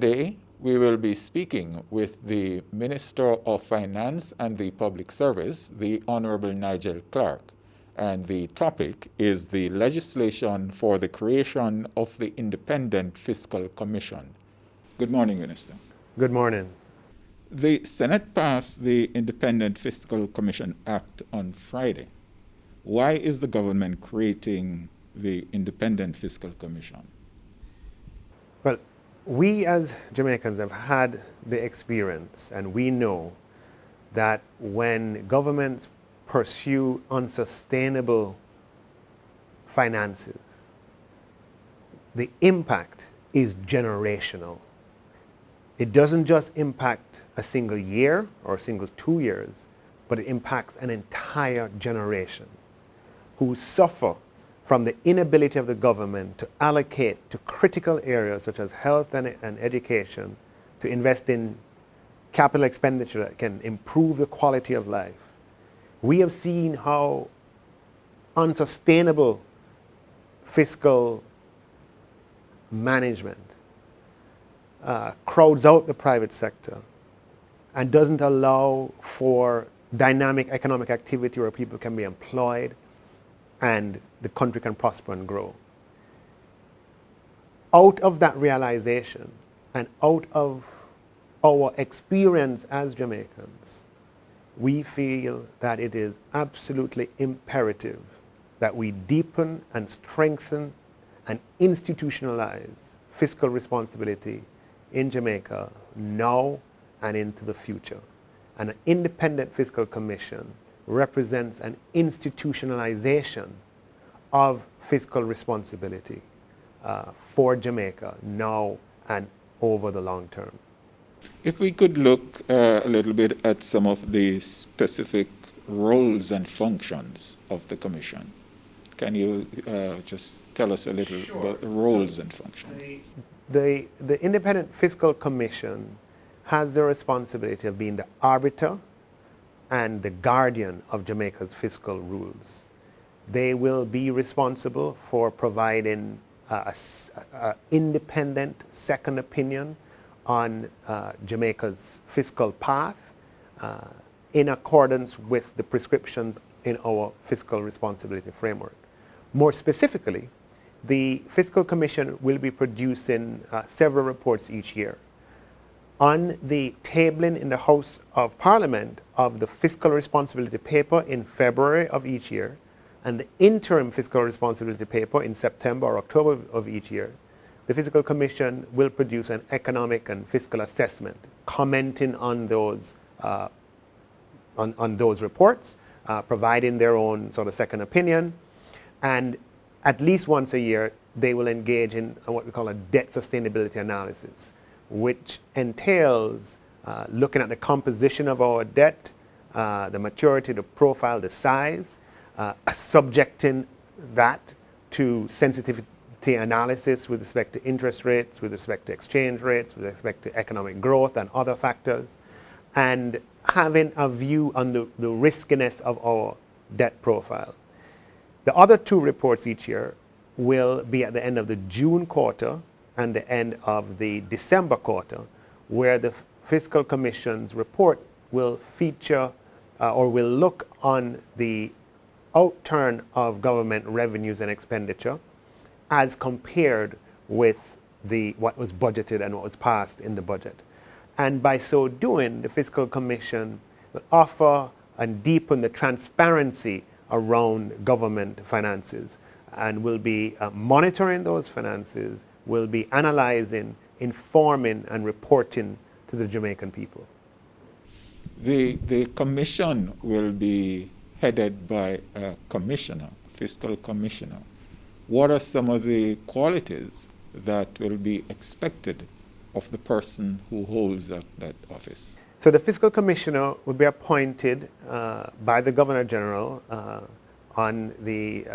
Today, we will be speaking with the Minister of Finance and the Public Service, the Honorable Nigel Clarke, and the topic is the legislation for the creation of the Independent Fiscal Commission. Good morning, Minister. Good morning. The Senate passed the Independent Fiscal Commission Act on Friday. Why is the government creating the Independent Fiscal Commission? Well, we as Jamaicans have had the experience, and we know that when governments pursue unsustainable finances, the impact is generational. It doesn't just impact a single year or a single 2 years, but it impacts an entire generation who suffer from the inability of the government to allocate to critical areas such as health and education, to invest in capital expenditure that can improve the quality of life. We have seen how unsustainable fiscal management crowds out the private sector and doesn't allow for dynamic economic activity where people can be employed and the country can prosper and grow. Out of that realization and out of our experience as Jamaicans, we feel that it is absolutely imperative that we deepen and strengthen and institutionalize fiscal responsibility in Jamaica now and into the future. And an independent fiscal commission represents an institutionalization of fiscal responsibility for Jamaica now and over the long term. If we could look a little bit at some of the specific roles and functions of the Commission. Can you just tell us a little about the roles and functions? The Independent Fiscal Commission has the responsibility of being the arbiter and the guardian of Jamaica's fiscal rules. They will be responsible for providing an independent second opinion on Jamaica's fiscal path in accordance with the prescriptions in our fiscal responsibility framework. More specifically, the Fiscal Commission will be producing several reports each year. On the tabling in the House of Parliament of the fiscal responsibility paper in February of each year and the interim fiscal responsibility paper in September or October of each year, the Fiscal Commission will produce an economic and fiscal assessment commenting on those reports, providing their own sort of second opinion, and at least once a year they will engage in what we call a debt sustainability analysis, which entails looking at the composition of our debt, the maturity, the profile, the size, subjecting that to sensitivity analysis with respect to interest rates, with respect to exchange rates, with respect to economic growth and other factors, and having a view on the riskiness of our debt profile. The other two reports each year will be at the end of the June quarter and the end of the December quarter, where the Fiscal Commission's report will feature or will look on the outturn of government revenues and expenditure as compared with what was budgeted and what was passed in the budget. And by so doing, the Fiscal Commission will offer and deepen the transparency around government finances and will be monitoring those finances, will be analyzing, informing, and reporting to the Jamaican people. The commission will be headed by a commissioner, fiscal commissioner. What are some of the qualities that will be expected of the person who holds that office? So the fiscal commissioner will be appointed by the Governor General on the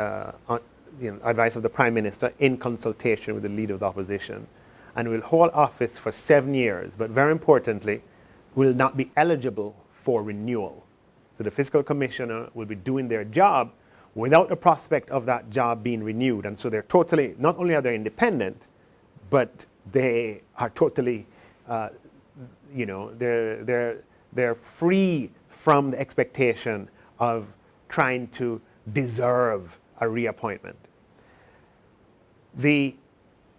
advice of the Prime Minister in consultation with the Leader of the Opposition, and will hold office for 7 years, but very importantly, will not be eligible for renewal. So the fiscal commissioner will be doing their job without the prospect of that job being renewed. And so they're totally, not only are they independent, but they are totally they're free from the expectation of trying to deserve a reappointment.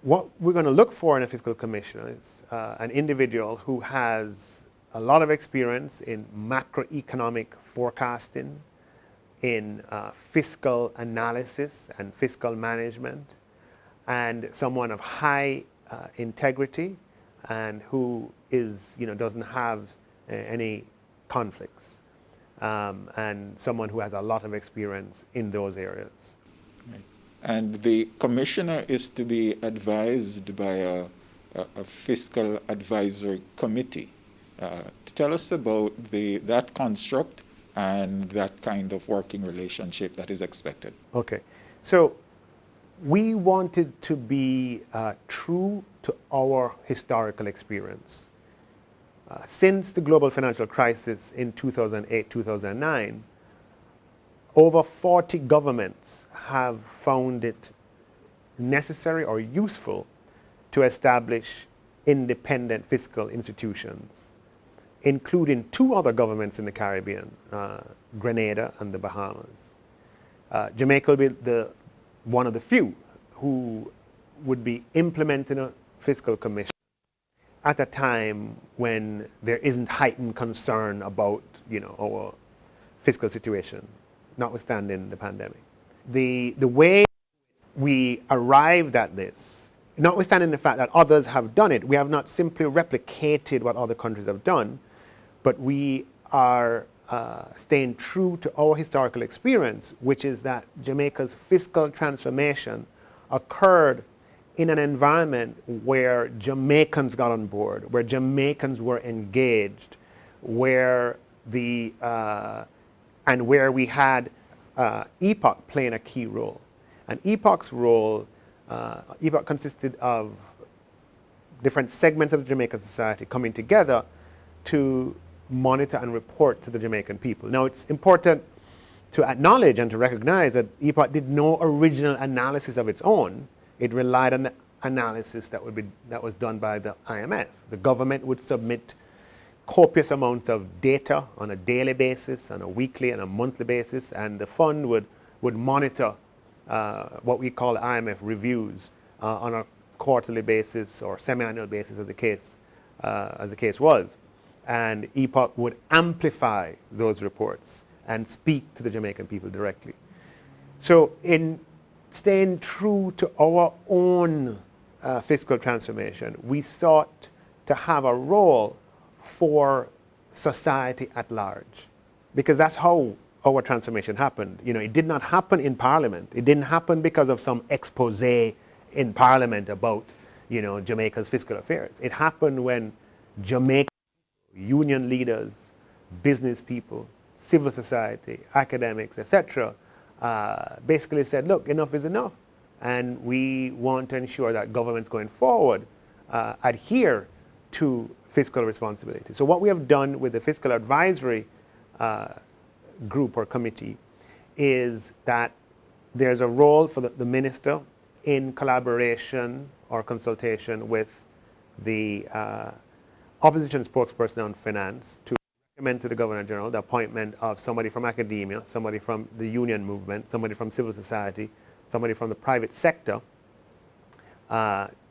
What we're going to look for in a fiscal commissioner is an individual who has a lot of experience in macroeconomic forecasting, in fiscal analysis and fiscal management, and someone of high integrity and who doesn't have any conflicts, and someone who has a lot of experience in those areas. Right. And the commissioner is to be advised by a fiscal advisory committee. Tell us about that construct and that kind of working relationship that is expected. Okay, so we wanted to be true to our historical experience. Since the global financial crisis in 2008-2009, over 40 governments have found it necessary or useful to establish independent fiscal institutions, including 2 other governments in the Caribbean, Grenada and the Bahamas. Jamaica will be one of the few who would be implementing a fiscal commission at a time when there isn't heightened concern about our fiscal situation, notwithstanding the pandemic. The way we arrived at this, notwithstanding the fact that others have done it, we have not simply replicated what other countries have done, but we are staying true to our historical experience, which is that Jamaica's fiscal transformation occurred in an environment where Jamaicans got on board, where Jamaicans were engaged, where we had EPOC playing a key role. And EPOC's role, EPOC consisted of different segments of the Jamaican society coming together to monitor and report to the Jamaican people. Now, it's important to acknowledge and to recognize that EPOC did no original analysis of its own. It relied on the analysis that was done by the IMF. The government would submit copious amounts of data on a daily basis, on a weekly and a monthly basis, and the fund would monitor what we call IMF reviews on a quarterly basis or semi-annual basis, as the case was. And EPOC would amplify those reports and speak to the Jamaican people directly. So in staying true to our own fiscal transformation, we sought to have a role for society at large, because that's how our transformation happened. It did not happen in Parliament. It didn't happen because of some expose in Parliament about Jamaica's fiscal affairs. It happened when Jamaican union leaders, business people, civil society, academics, etc., basically said, look, enough is enough. And we want to ensure that governments going forward adhere to fiscal responsibility. So what we have done with the fiscal advisory group or committee is that there's a role for the minister in collaboration or consultation with the opposition spokesperson on finance to recommend to the Governor General the appointment of somebody from academia, somebody from the union movement, somebody from civil society, somebody from the private sector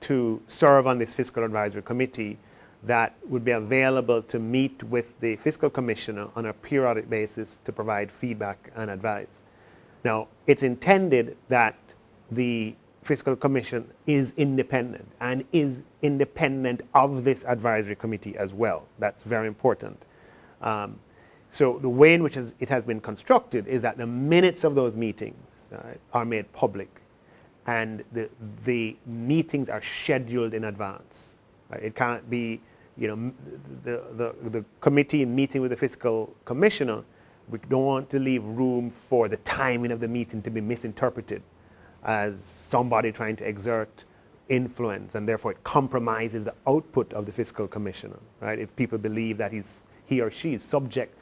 to serve on this fiscal advisory committee that would be available to meet with the fiscal commissioner on a periodic basis to provide feedback and advice. Now, it's intended that the fiscal commission is independent and is independent of this advisory committee as well. That's very important. So the way in which it has been constructed is that the minutes of those meetings are made public, and the meetings are scheduled in advance. Right? It can't be, the committee meeting with the fiscal commissioner. We don't want to leave room for the timing of the meeting to be misinterpreted as somebody trying to exert influence, and therefore it compromises the output of the fiscal commissioner. Right? If people believe that he or she is subject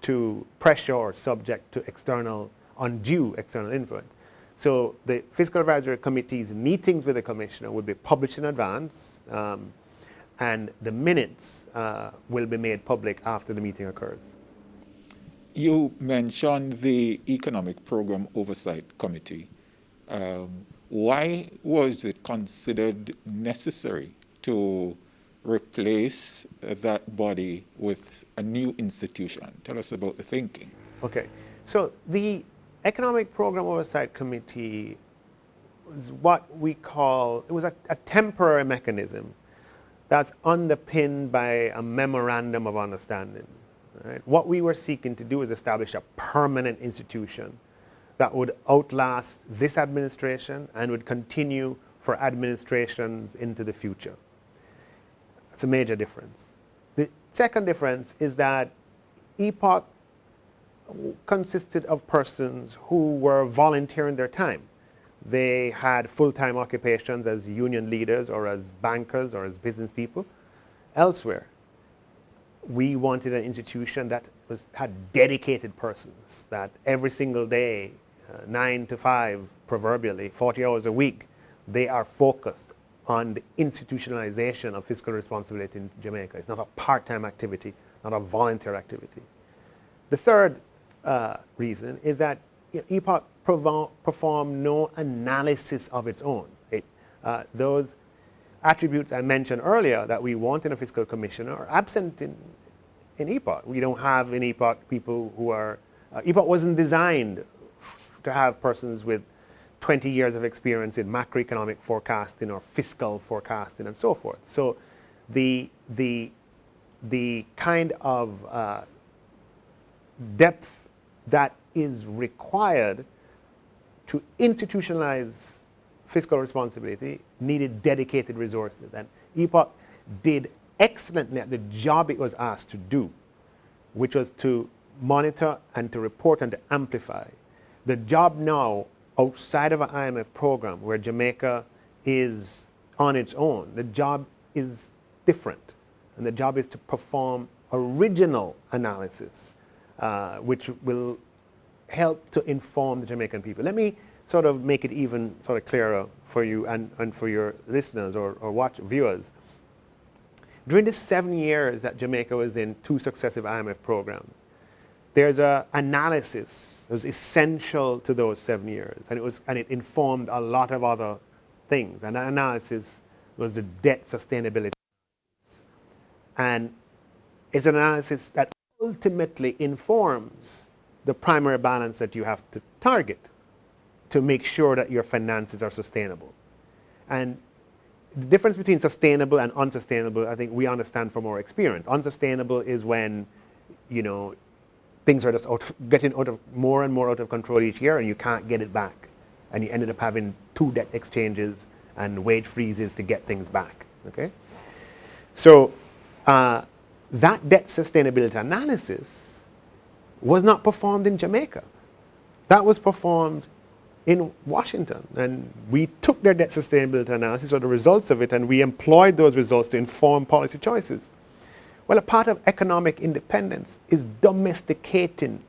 to pressure or subject to undue external influence. So the Fiscal Advisory Committee's meetings with the Commissioner would be published in advance, and the minutes will be made public after the meeting occurs. You mentioned the Economic Program Oversight Committee. Why was it considered necessary to replace that body with a new institution? Tell us about the thinking. Okay, so the Economic Program Oversight Committee was what we call, it was a temporary mechanism that's underpinned by a memorandum of understanding. Right? What we were seeking to do is establish a permanent institution that would outlast this administration and would continue for administrations into the future. That's a major difference. The second difference is that EPOC consisted of persons who were volunteering their time. They had full-time occupations as union leaders or as bankers or as business people elsewhere. We wanted an institution that had dedicated persons, that every single day, 9 to 5 proverbially, 40 hours a week, they are focused on the institutionalization of fiscal responsibility in Jamaica. It's not a part-time activity, not a volunteer activity. The third reason is that EPOC performed no analysis of its own. Those attributes I mentioned earlier that we want in a fiscal commissioner are absent in EPOC. We don't have in EPOC people who are, EPOC wasn't designed to have persons with 20 years of experience in macroeconomic forecasting or fiscal forecasting and so forth. So the kind of depth that is required to institutionalize fiscal responsibility needed dedicated resources. And EPOC did excellently at the job it was asked to do, which was to monitor and to report and to amplify. The job now outside of an IMF program where Jamaica is on its own, the job is different. And the job is to perform original analysis, which will help to inform the Jamaican people. Let me sort of make it even sort of clearer for you and for your listeners or viewers. During the 7 years that Jamaica was in 2 successive IMF programs, there's an analysis that was essential to those 7 years, and it informed a lot of other things. And that analysis was the debt sustainability. And it's an analysis that ultimately informs the primary balance that you have to target to make sure that your finances are sustainable. And the difference between sustainable and unsustainable, I think we understand from our experience. Unsustainable is when, things are just getting more and more out of control each year and you can't get it back. And you ended up having 2 debt exchanges and wage freezes to get things back, okay? So that debt sustainability analysis was not performed in Jamaica. That was performed in Washington. And we took their debt sustainability analysis or the results of it and we employed those results to inform policy choices. Well, a part of economic independence is domesticating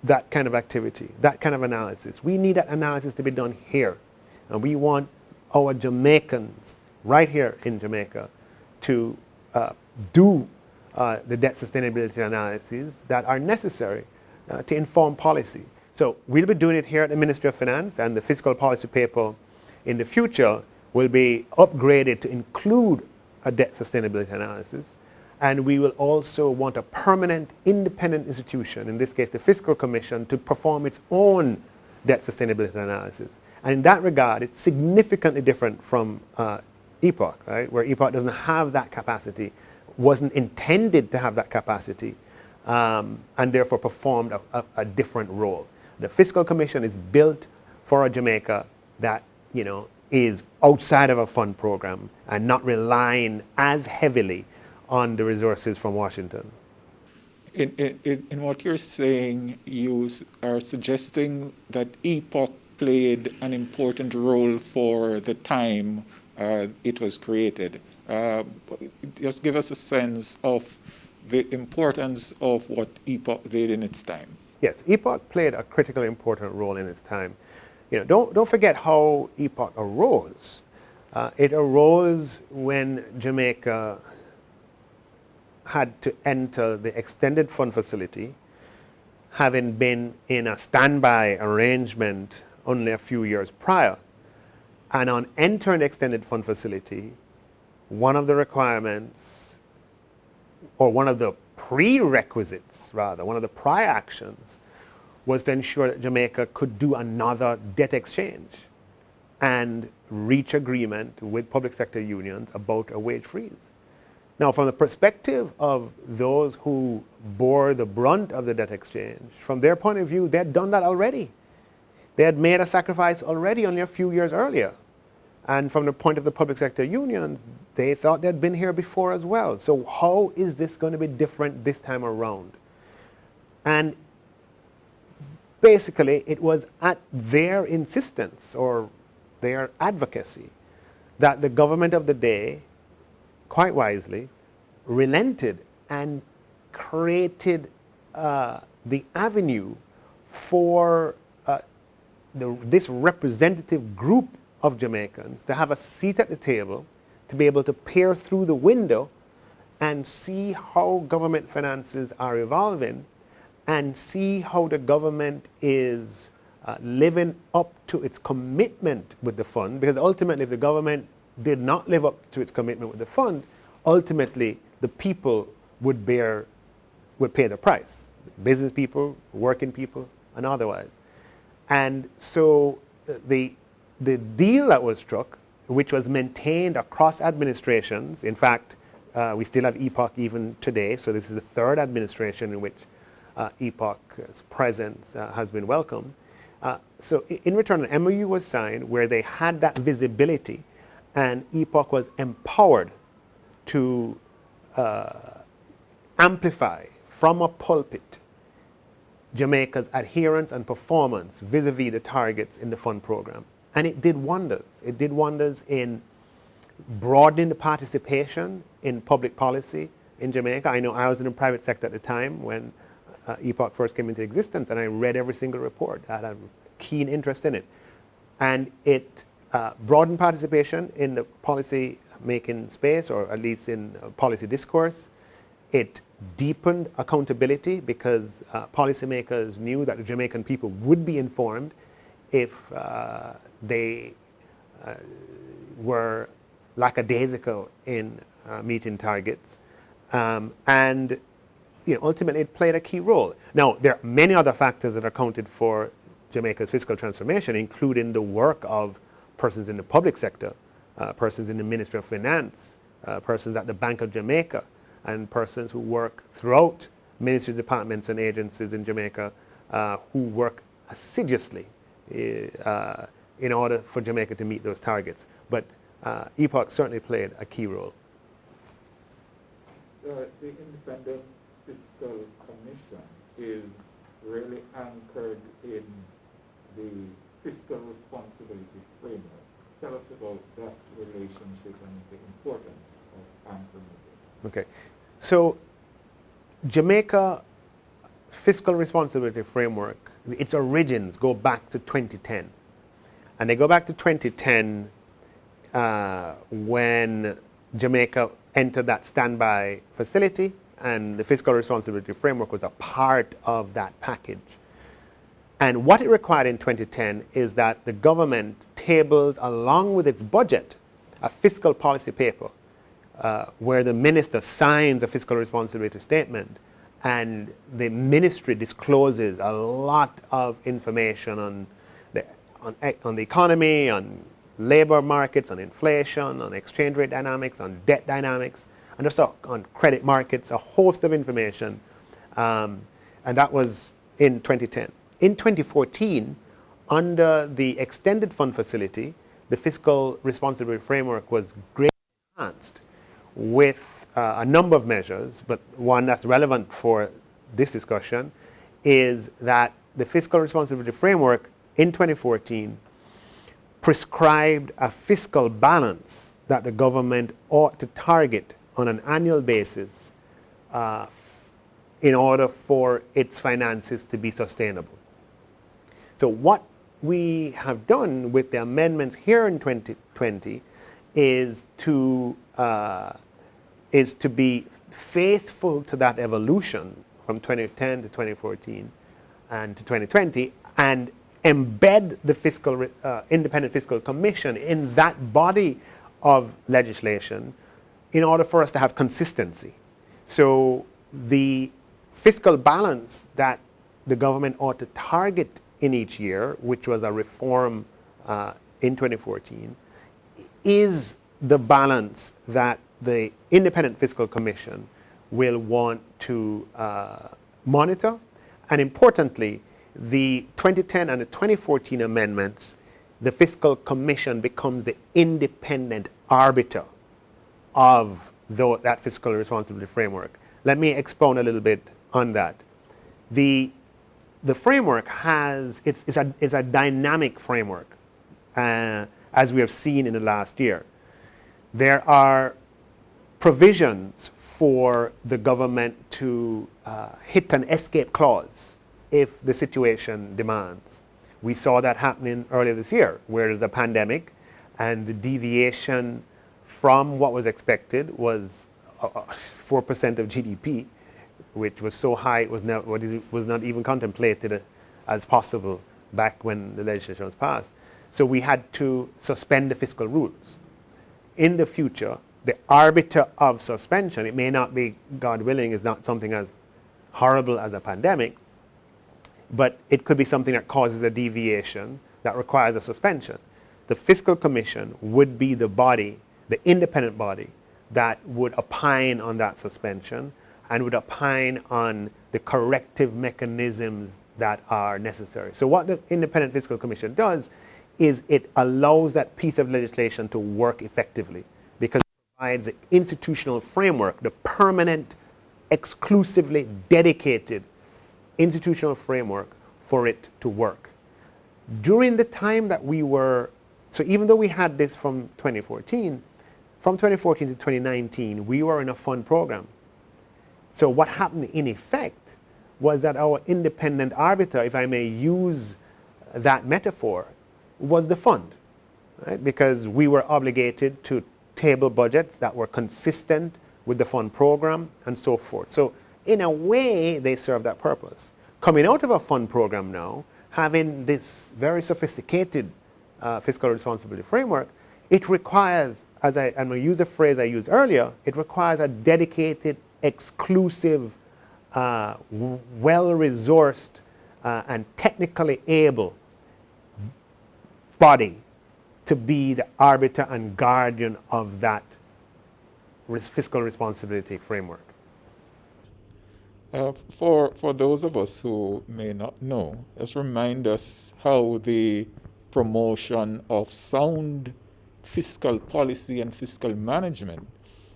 that kind of activity, that kind of analysis. We need that analysis to be done here. And we want our Jamaicans right here in Jamaica to do the debt sustainability analyses that are necessary to inform policy. So we'll be doing it here at the Ministry of Finance, and the fiscal policy paper in the future will be upgraded to include a debt sustainability analysis. And we will also want a permanent independent institution, in this case the Fiscal Commission, to perform its own debt sustainability analysis. And in that regard, it's significantly different from EPOC, right? Where EPOC doesn't have that capacity, wasn't intended to have that capacity, and therefore performed a different role. The Fiscal Commission is built for a Jamaica that, is outside of a fund program and not relying as heavily on the resources from Washington. In what you're saying, you are suggesting that EPOC played an important role for the time it was created. Just give us a sense of the importance of what EPOC did in its time. Yes, EPOC played a critically important role in its time. Don't forget how EPOC arose. It arose when Jamaica had to enter the extended fund facility, having been in a standby arrangement only a few years prior. And on entering the extended fund facility, one of the requirements, or one of the prerequisites rather, one of the prior actions, was to ensure that Jamaica could do another debt exchange and reach agreement with public sector unions about a wage freeze. Now, from the perspective of those who bore the brunt of the debt exchange, from their point of view, they had done that already. They had made a sacrifice already only a few years earlier. And from the point of the public sector unions, they thought they'd been here before as well. So how is this going to be different this time around? And basically, it was at their insistence or their advocacy that the government of the day, quite wisely, relented and created the avenue for this representative group of Jamaicans to have a seat at the table, to be able to peer through the window and see how government finances are evolving and see how the government is living up to its commitment with the fund. Because ultimately, if the government did not live up to its commitment with the fund, ultimately the people would pay the price. Business people, working people, and otherwise. And so the deal that was struck, which was maintained across administrations, in fact, we still have EPOC even today, so this is the third administration in which EPOC's presence has been welcomed. So in return, an MOU was signed where they had that visibility, and EPOC was empowered to amplify from a pulpit Jamaica's adherence and performance vis-a-vis the targets in the fund program. And it did wonders. It did wonders in broadening the participation in public policy in Jamaica. I know I was in the private sector at the time when EPOC first came into existence, and I read every single report. I had a keen interest in it. And it broadened participation in the policy making space, or at least in policy discourse. It deepened accountability because policymakers knew that the Jamaican people would be informed if they were lackadaisical in meeting targets. And ultimately it played a key role. Now, there are many other factors that accounted for Jamaica's fiscal transformation, including the work of persons in the public sector, persons in the Ministry of Finance, persons at the Bank of Jamaica, and persons who work throughout ministry departments and agencies in Jamaica who work assiduously in order for Jamaica to meet those targets. But EPOC certainly played a key role. The Independent Fiscal Commission is really anchored in the fiscal responsibility framework. Tell us about that relationship and the importance of anchoring it. Okay. So Jamaica fiscal responsibility framework, its origins go back to 2010. And they go back to 2010 when Jamaica entered that standby facility, and the fiscal responsibility framework was a part of that package. And what it required in 2010 is that the government tables, along with its budget, a fiscal policy paper where the minister signs a fiscal responsibility statement, and the ministry discloses a lot of information on the economy, on labor markets, on inflation, on exchange rate dynamics, on debt dynamics, and just on credit markets, a host of information. And that was in 2010. In 2014, under the extended fund facility, the fiscal responsibility framework was greatly enhanced with a number of measures, but one that's relevant for this discussion is that the fiscal responsibility framework in 2014 prescribed a fiscal balance that the government ought to target on an annual basis in order for its finances to be sustainable. So what we have done with the amendments here in 2020 is to be faithful to that evolution from 2010 to 2014 and to 2020 and embed the Independent Fiscal Commission in that body of legislation in order for us to have consistency. So the fiscal balance that the government ought to target in each year, which was a reform in 2014, is the balance that the Independent Fiscal Commission will want to monitor. And importantly, the 2010 and the 2014 amendments, the Fiscal Commission becomes the independent arbiter of that fiscal responsibility framework. Let me expound a little bit on that. The framework it's a dynamic framework, as we have seen in the last year. There are provisions for the government to hit an escape clause if the situation demands. We saw that happening earlier this year, where there's a pandemic and the deviation from what was expected was 4% of GDP, which was so high it was not even contemplated as possible back when the legislation was passed. So we had to suspend the fiscal rules. In the future, the arbiter of suspension, it may not be, God willing, is not something as horrible as a pandemic, but it could be something that causes a deviation that requires a suspension. The Fiscal Commission would be the body, the independent body, that would opine on that suspension and would opine on the corrective mechanisms that are necessary. So what the Independent Fiscal Commission does is it allows that piece of legislation to work effectively because it provides the institutional framework, the permanent, exclusively dedicated institutional framework for it to work. During the time that so even though we had this from 2014 to 2019, we were in a fund program. So what happened in effect was that our independent arbiter, if I may use that metaphor, was the fund, right? Because we were obligated to table budgets that were consistent with the fund program and so forth. So in a way, they serve that purpose. Coming out of a fund program now, having this very sophisticated fiscal responsibility framework, it requires, I'm going to use the phrase I used earlier, it requires a dedicated, exclusive, well-resourced, and technically able body to be the arbiter and guardian of that fiscal responsibility framework. For those of us who may not know, just remind us how the promotion of sound fiscal policy and fiscal management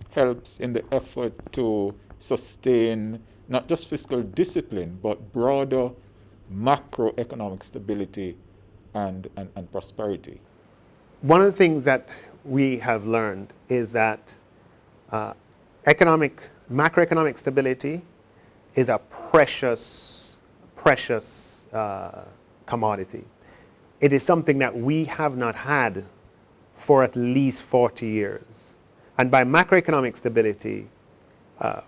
helps in the effort to sustain not just fiscal discipline, but broader macroeconomic stability and prosperity. One of the things that we have learned is that macroeconomic stability is a precious commodity. It is something that we have not had for at least 40 years. And by macroeconomic stability,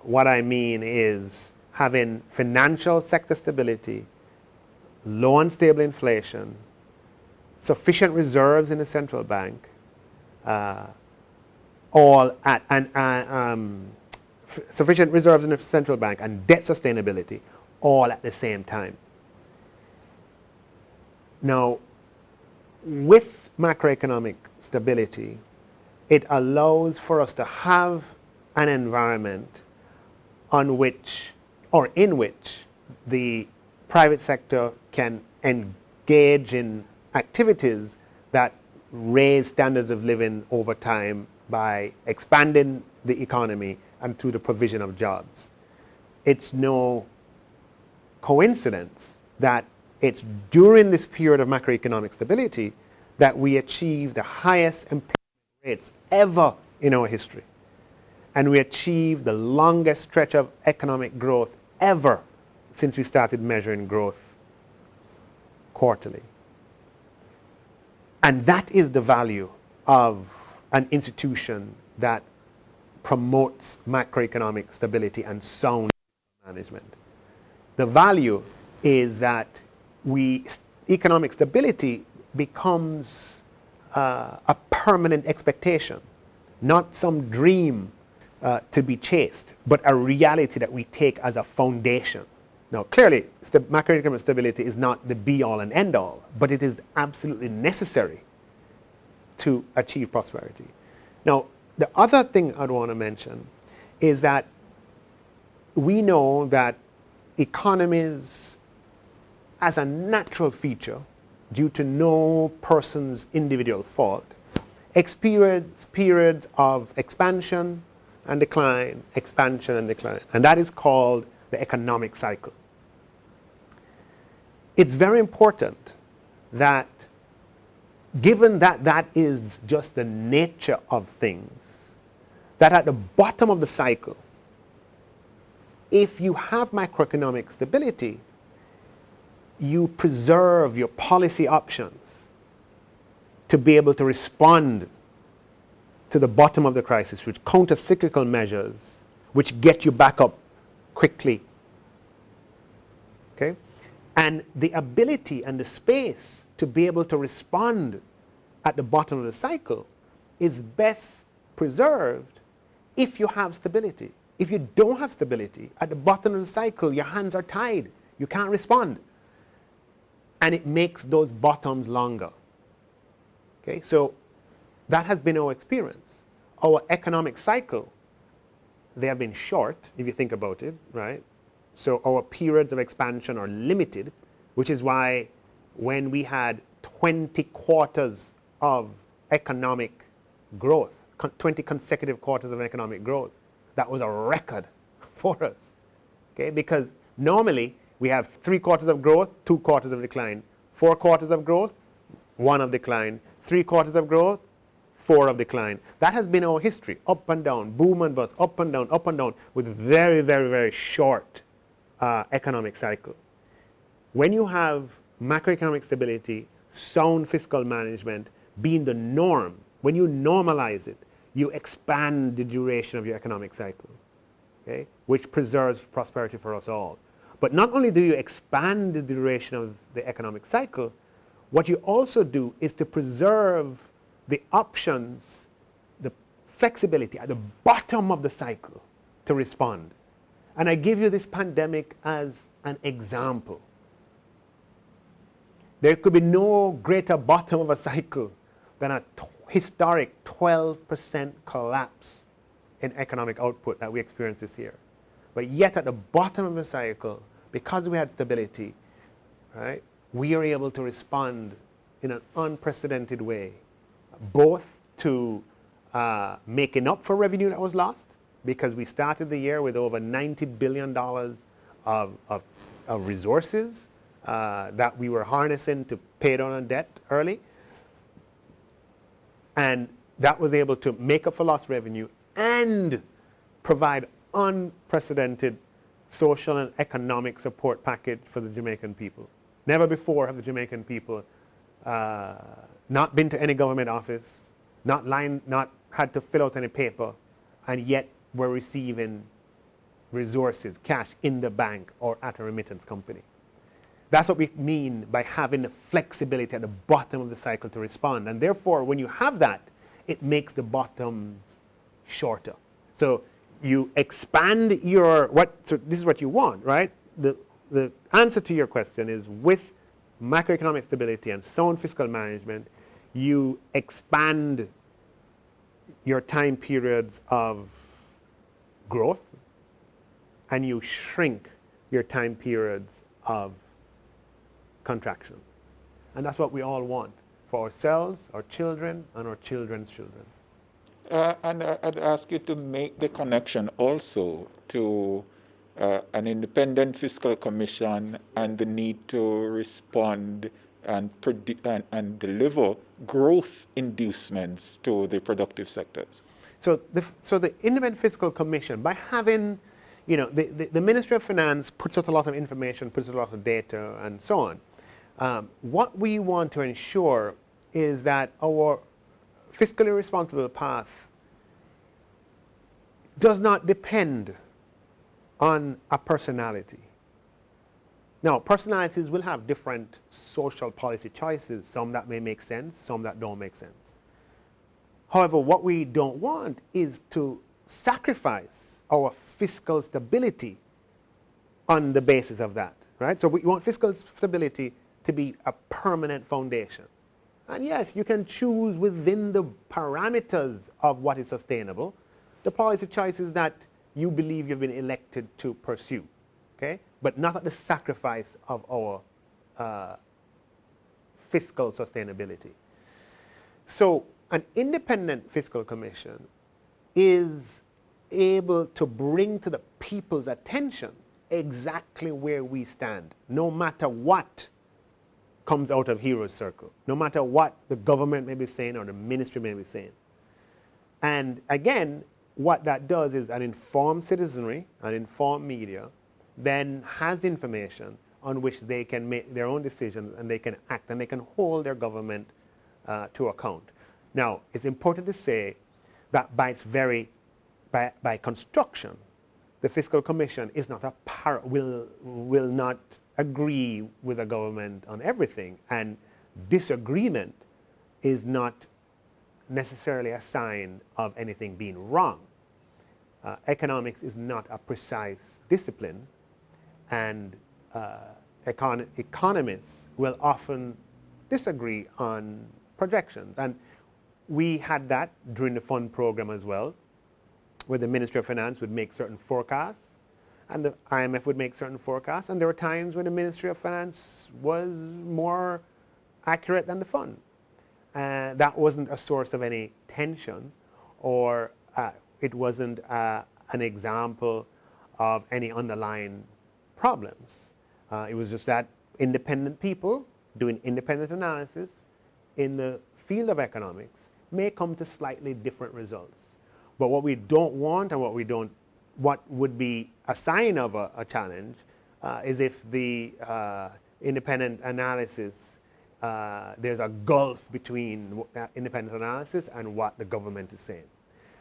what I mean is having financial sector stability, low and stable inflation, sufficient reserves in the central bank, sufficient reserves in the central bank and debt sustainability all at the same time. Now, with macroeconomic stability, it allows for us to have an environment in which the private sector can engage in activities that raise standards of living over time by expanding the economy and through the provision of jobs. It's no coincidence that it's during this period of macroeconomic stability that we achieve the highest employment rates ever in our history. And we achieve the longest stretch of economic growth ever since we started measuring growth quarterly. And that is the value of an institution that promotes macroeconomic stability and sound management. The value is that economic stability becomes a permanent expectation, not some dream to be chased, but a reality that we take as a foundation. Now, clearly, macroeconomic stability is not the be-all and end-all, but it is absolutely necessary to achieve prosperity. Now, the other thing I'd want to mention is that we know that economies, as a natural feature, due to no person's individual fault, experience periods of expansion and decline, expansion and decline, and that is called the economic cycle. It's very important that, given that that is just the nature of things, that at the bottom of the cycle, if you have macroeconomic stability, you preserve your policy options to be able to respond to the bottom of the crisis with counter-cyclical measures which get you back up quickly. Okay? And the ability and the space to be able to respond at the bottom of the cycle is best preserved if you have stability. If you don't have stability, at the bottom of the cycle, your hands are tied. You can't respond. And it makes those bottoms longer. Okay, so that has been our experience. Our economic cycle, they have been short, if you think about it, right? So our periods of expansion are limited, which is why when we had 20 quarters of economic growth, 20 consecutive quarters of economic growth, that was a record for us. Okay, because normally we have 3 quarters of growth, 2 quarters of decline, 4 quarters of growth, 1 of decline, 3 quarters of growth, 4 of decline. That has been our history, up and down, boom and bust, up and down, with very, very, very short economic cycle. When you have macroeconomic stability, sound fiscal management being the norm, when you normalize it, you expand the duration of your economic cycle, okay, which preserves prosperity for us all. But not only do you expand the duration of the economic cycle, what you also do is to preserve the options, the flexibility at the bottom of the cycle to respond. And I give you this pandemic as an example. There could be no greater bottom of a cycle than a historic 12% collapse in economic output that we experienced this year. But yet at the bottom of the cycle, because we had stability, right, we are able to respond in an unprecedented way, both to making up for revenue that was lost, because we started the year with over $90 billion of resources that we were harnessing to pay down on debt early. And that was able to make up for lost revenue and provide unprecedented social and economic support package for the Jamaican people. Never before have the Jamaican people not been to any government office, not had to fill out any paper, and yet were receiving resources, cash in the bank or at a remittance company. That's what we mean by having the flexibility at the bottom of the cycle to respond. And therefore, when you have that, it makes the bottoms shorter. So you expand so this is what you want, right? The answer to your question is, with macroeconomic stability and sound fiscal management, you expand your time periods of growth and you shrink your time periods of contraction. And that's what we all want for ourselves, our children, and our children's children. And I'd ask you to make the connection also to an independent fiscal commission and the need to respond and deliver growth inducements to the productive sectors. So the Independent Fiscal Commission, by having, the Ministry of Finance puts out a lot of information, puts out a lot of data, and so on. What we want to ensure is that our fiscally responsible path does not depend on a personality. Now, personalities will have different social policy choices, some that may make sense, some that don't make sense. However, what we don't want is to sacrifice our fiscal stability on the basis of that, right? So we want fiscal stability to be a permanent foundation. And yes, you can choose within the parameters of what is sustainable, the policy choices that you believe you've been elected to pursue, okay? But not at the sacrifice of our fiscal sustainability. So an independent fiscal commission is able to bring to the people's attention exactly where we stand, no matter what comes out of Heroes Circle, no matter what the government may be saying or the ministry may be saying. And again, what that does is an informed citizenry, an informed media, then has the information on which they can make their own decisions and they can act and they can hold their government to account. Now, it's important to say that by construction, the Fiscal Commission is not will not agree with the government on everything, and disagreement is not necessarily a sign of anything being wrong. Economics is not a precise discipline, and economists will often disagree on projections. And we had that during the fund program as well, where the Ministry of Finance would make certain forecasts and the IMF would make certain forecasts, and there were times when the Ministry of Finance was more accurate than the fund. That wasn't a source of any tension, or it wasn't an example of any underlying problems. It was just that independent people doing independent analysis in the field of economics may come to slightly different results. But what we don't want, and what would be a sign of a challenge is if the independent analysis, there's a gulf between independent analysis and what the government is saying.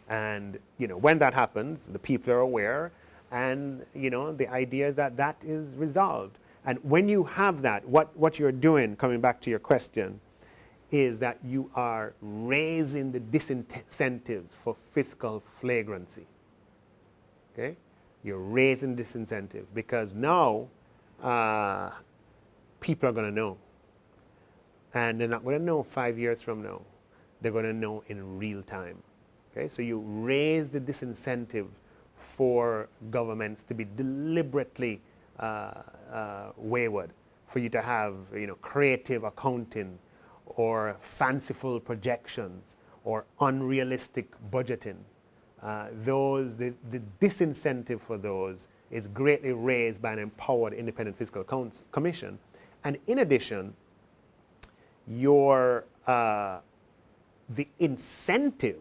And when that happens, the people are aware, and the idea is that that is resolved. And when you have that, what you're doing, coming back to your question, is that you are raising the disincentives for fiscal flagrancy. Okay? You're raising disincentive because now people are going to know. And they're not going to know 5 years from now. They're going to know in real time. Okay? So you raise the disincentive for governments to be deliberately wayward, for you to have creative accounting or fanciful projections or unrealistic budgeting. The disincentive for those is greatly raised by an empowered Independent Fiscal Commission. And in addition, the incentive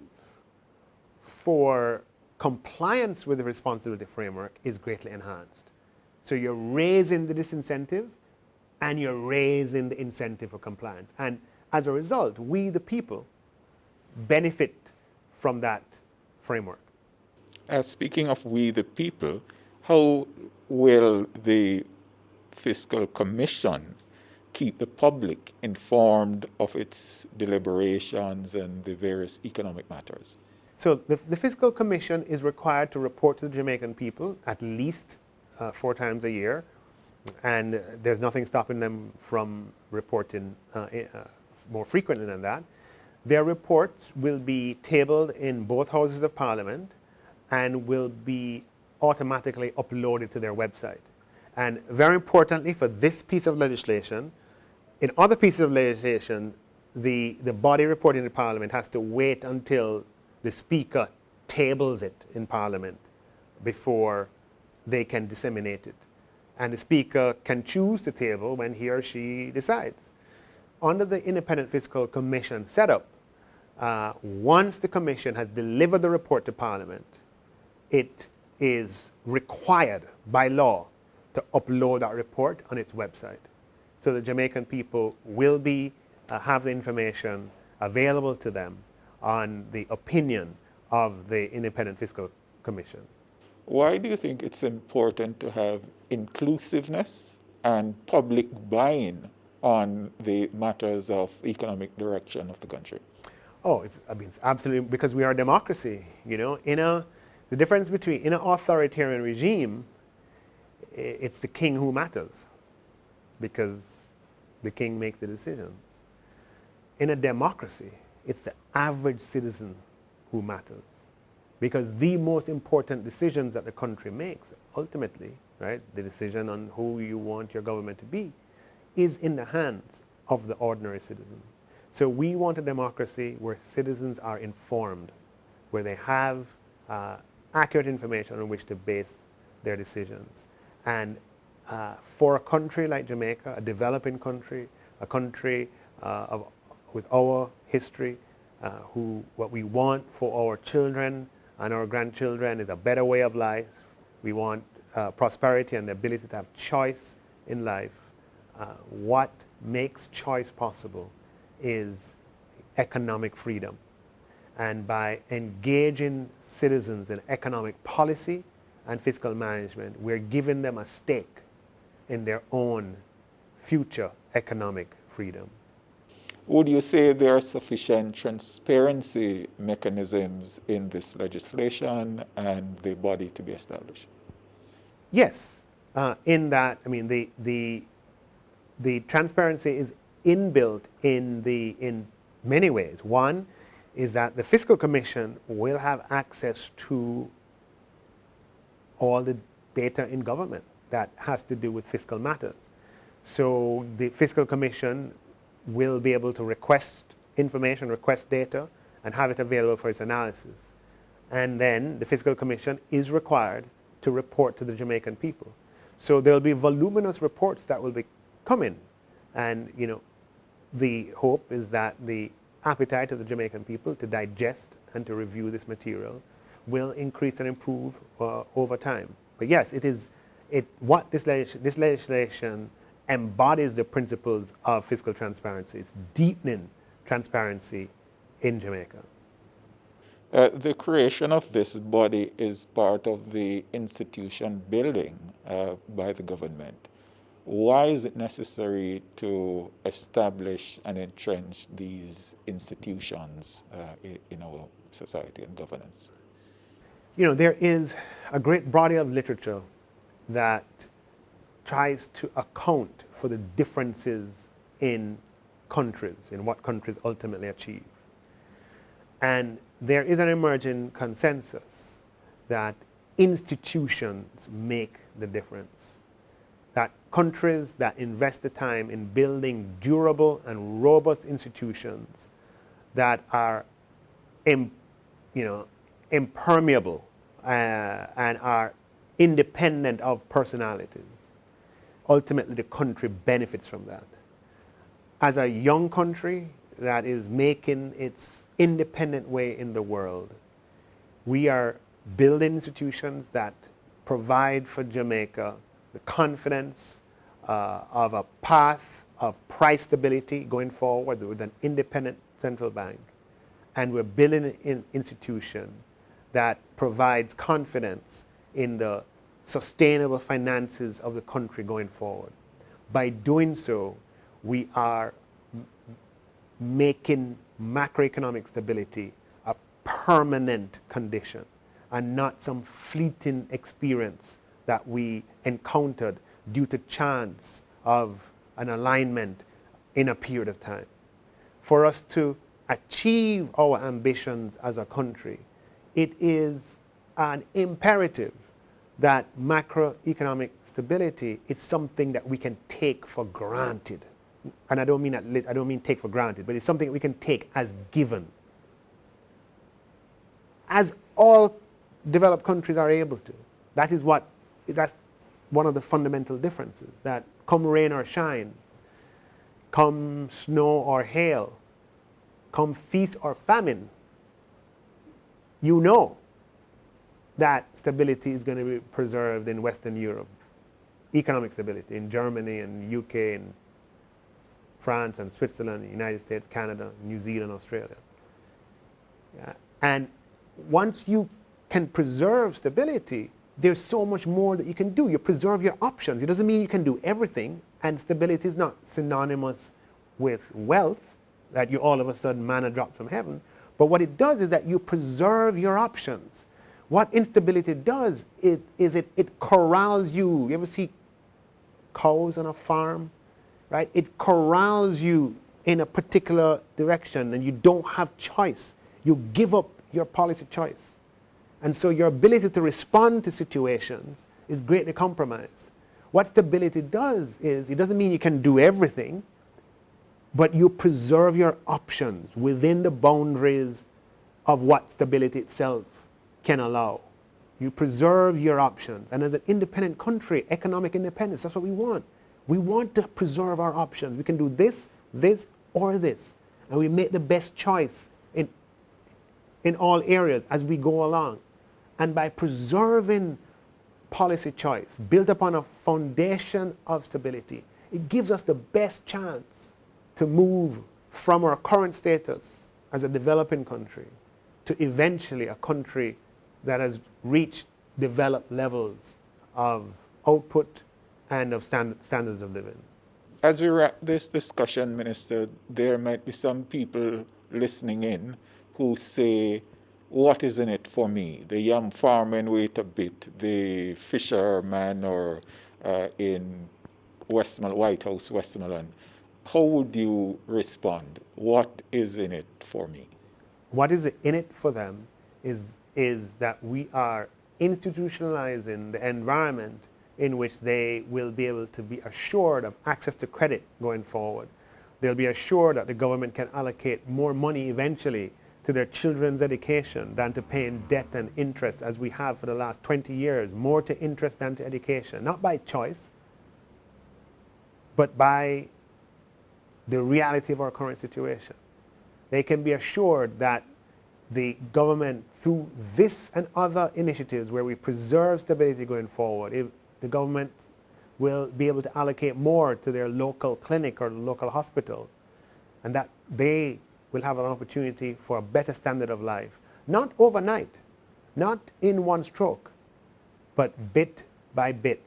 for compliance with the responsibility framework is greatly enhanced. So you're raising the disincentive and you're raising the incentive for compliance. And as a result, we, the people, benefit from that framework. Speaking of we, the people, how will the Fiscal Commission keep the public informed of its deliberations and the various economic matters? So the Fiscal Commission is required to report to the Jamaican people at least 4 times a year, and there's nothing stopping them from reporting more frequently than that. Their reports will be tabled in both houses of Parliament and will be automatically uploaded to their website. And very importantly for this piece of legislation, in other pieces of legislation, the body reporting to Parliament has to wait until the Speaker tables it in Parliament before they can disseminate it. And the Speaker can choose to table when he or she decides. Under the Independent Fiscal Commission setup, once the Commission has delivered the report to Parliament, it is required by law to upload that report on its website. So the Jamaican people will have the information available to them on the opinion of the Independent Fiscal Commission. Why do you think it's important to have inclusiveness and public buy-in on the matters of economic direction of the country? Oh, it's absolutely, because we are a democracy. The difference between in an authoritarian regime, it's the king who matters, because the king makes the decisions. In a democracy, it's the average citizen who matters, because the most important decisions that the country makes, ultimately, right, the decision on who you want your government to be, is in the hands of the ordinary citizen. So we want a democracy where citizens are informed, where they have accurate information on which to base their decisions. And for a country like Jamaica, a developing country, a country with our history, what we want for our children and our grandchildren is a better way of life. We want prosperity and the ability to have choice in life. What makes choice possible is economic freedom. And by engaging citizens in economic policy and fiscal management, we're giving them a stake in their own future economic freedom. Would you say there are sufficient transparency mechanisms in this legislation and the body to be established? Yes, in that, the transparency is inbuilt in many ways. One is that the Fiscal Commission will have access to all the data in government that has to do with fiscal matters. So the Fiscal Commission will be able to request information, request data, and have it available for its analysis. And then the Fiscal Commission is required to report to the Jamaican people. So there'll be voluminous reports that will be coming. And the hope is that the appetite of the Jamaican people to digest and to review this material will increase and improve over time. But yes, this legislation embodies the principles of fiscal transparency. It's deepening transparency in Jamaica. The creation of this body is part of the institution building by the government. Why is it necessary to establish and entrench these institutions in our society and governance? There is a great body of literature that tries to account for the differences in countries, in what countries ultimately achieve. And there is an emerging consensus that institutions make the difference. That countries that invest the time in building durable and robust institutions that are impermeable and are independent of personalities, ultimately the country benefits from that. As a young country that is making its independent way in the world, we are building institutions that provide for Jamaica the confidence of a path of price stability going forward with an independent central bank. And we're building an institution that provides confidence in the sustainable finances of the country going forward. By doing so, we are making macroeconomic stability a permanent condition and not some fleeting experience that we encountered due to chance of an alignment in a period of time. For us to achieve our ambitions as a country, it is an imperative that macroeconomic stability is something that we can take for granted. And I don't mean take for granted, but it's something that we can take as given. As all developed countries are able to. That's one of the fundamental differences, that come rain or shine, come snow or hail, come feast or famine, you know that stability is going to be preserved in Western Europe. Economic stability in Germany and UK and France and Switzerland, United States, Canada, New Zealand, Australia. Yeah. And once you can preserve stability, there's so much more that you can do. You preserve your options. It doesn't mean you can do everything, and stability is not synonymous with wealth, that you all of a sudden manna dropped from heaven. But what it does is that you preserve your options. What instability does is it corrals you. You ever see cows on a farm, right? It corrals you in a particular direction, and you don't have choice. You give up your policy choice. And so your ability to respond to situations is greatly compromised. What stability does is, it doesn't mean you can do everything, but you preserve your options within the boundaries of what stability itself can allow. You preserve your options. And as an independent country, economic independence, that's what we want. We want to preserve our options. We can do this, this, or this. And we make the best choice in all areas as we go along. And by preserving policy choice built upon a foundation of stability, it gives us the best chance to move from our current status as a developing country to eventually a country that has reached developed levels of output and of standards of living. As we wrap this discussion, Minister, there might be some people listening in who say, what is in it for me? The young farmer, wait a bit, the fisherman or in White House, Westmoreland. How would you respond? What is in it for me? What is in it for them is that we are institutionalizing the environment in which they will be able to be assured of access to credit going forward. They'll be assured that the government can allocate more money eventually to their children's education than to paying debt and interest as we have for the last 20 years, more to interest than to education, not by choice, but by the reality of our current situation. They can be assured that the government, through this and other initiatives where we preserve stability going forward, if the government will be able to allocate more to their local clinic or local hospital, and that they will have an opportunity for a better standard of life. Not overnight, not in one stroke, but bit by bit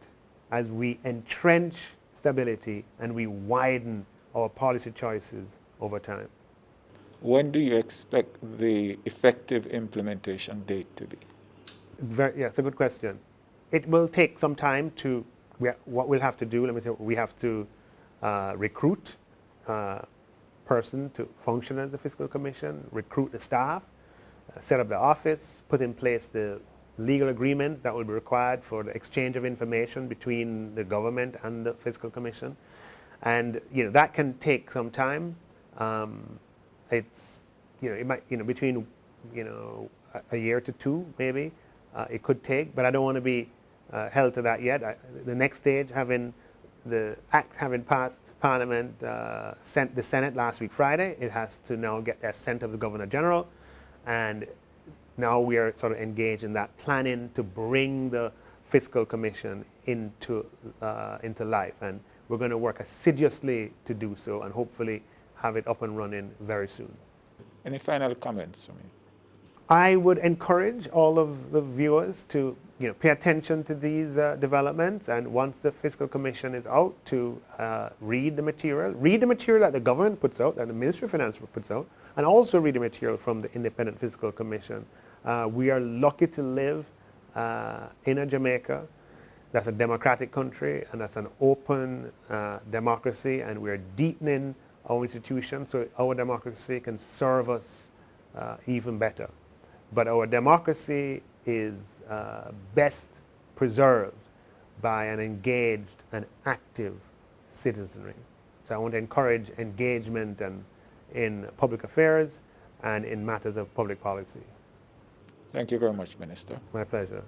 as we entrench stability and we widen our policy choices over time. When do you expect the effective implementation date to be? Yeah, it's a good question. It will take some time to, what we'll have to do, we have to recruit person to function as the Fiscal Commission, recruit the staff, set up the office, put in place the legal agreements that will be required for the exchange of information between the government and the Fiscal Commission. And that can take some time. It's it might between a year to two maybe it could take, but I don't want to be held to that yet. The next stage, having the act having passed Parliament, sent the Senate last week Friday, it has to now get the assent of the Governor General, and now we are sort of engaged in that planning to bring the Fiscal Commission into life, and we're going to work assiduously to do so, and hopefully have it up and running very soon. Any final comments from you? I would encourage all of the viewers to pay attention to these developments, and once the Fiscal Commission is out, to read the material that the government puts out, that the Ministry of Finance puts out, and also read the material from the Independent Fiscal Commission. We are lucky to live in a Jamaica that's a democratic country, and that's an open democracy, and we're deepening our institutions so our democracy can serve us even better. But our democracy is best preserved by an engaged and active citizenry. So I want to encourage engagement in public affairs and in matters of public policy. Thank you very much, Minister. My pleasure.